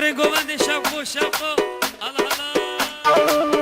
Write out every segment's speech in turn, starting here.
هره گوند شبو شبو الله الله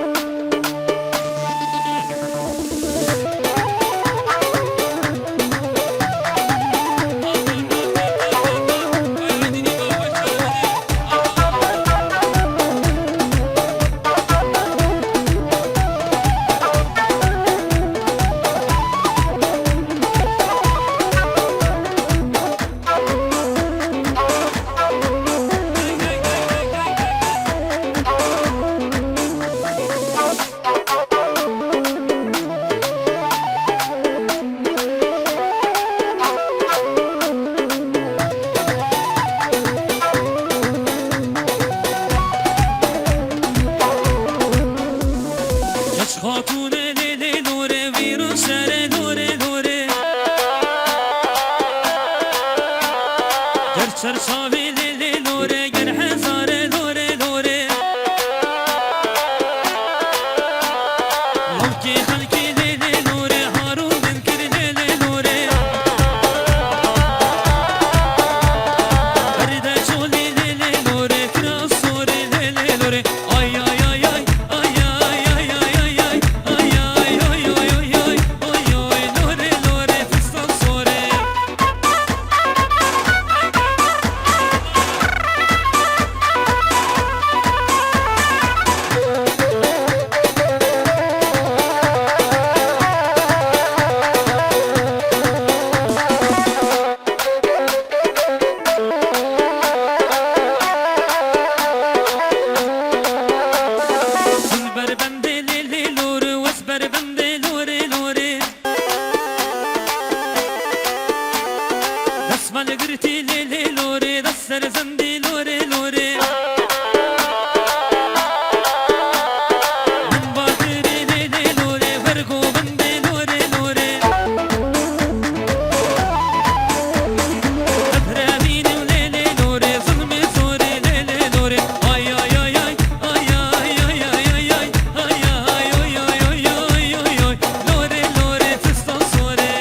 خاتون لیلی دوره ویرو سر دوره دوره گر سرساوی لیلی دوره گر هزار دوره دوره لوکی خلکی لیلی دوره هارون دل کر لیلی دوره برده چولی لیلی دوره کراس دوره لیلی دوره آی آی آی آی اسمال قرتي ليلي لوري دسر زندي لوري لوري من باطري ليلي لوري فرقو بندي لوري لوري أبراميني وليلي لوري ظلمي زوري ليلي لوري آي آي آي آي آي آي آي آي آي آي آي آي آي آي آي آي لوري لوري فستان صوري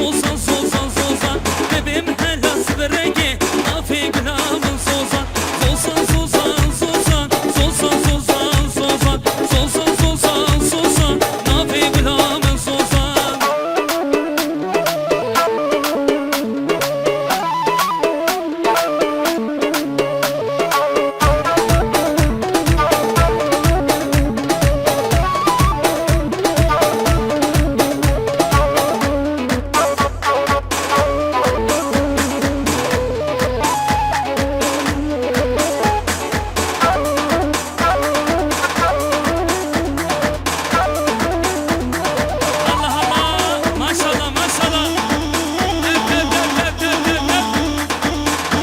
Sozan sozan sozan Bebim helas berege Nafi glamın sozan Sozan sozan sozan Sozan sozan sozan Sozan sozan sozan Nafi glamın sozan Allah Allah maşallah maşallah Öp öp öp öp öp öp öp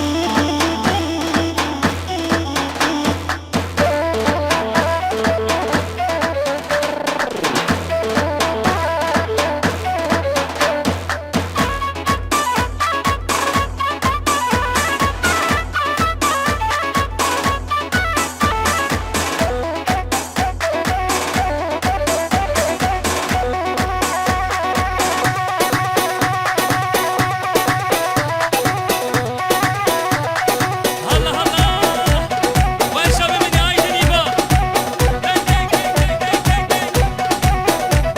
Allah Allah Barış abimin aydın İbo Deng deng deng deng deng deng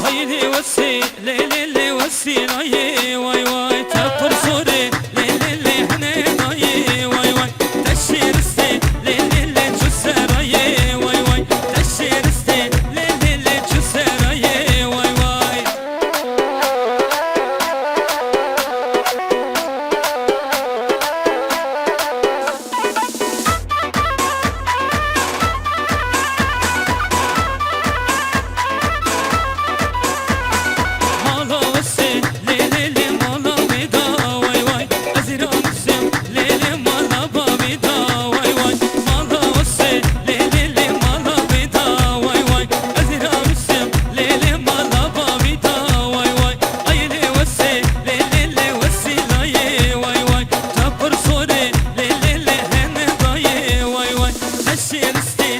Haydi vasi le le le vasi naye vay vay tapır sore le le le hane naye vay vay taşiriste le le le çuseraye vay vay taşiriste le le le çuseraye vay vay Mala vasi le le le mala veda vay vay Aziram sem le le mala babeda vay vay Mala vasi le le le mala veda vay vay Aziram sem le le mala babeda vay vay Ayle vasi le le le vasi laye vay vay Tapır sore le le le hene daye vay vay Taşiriste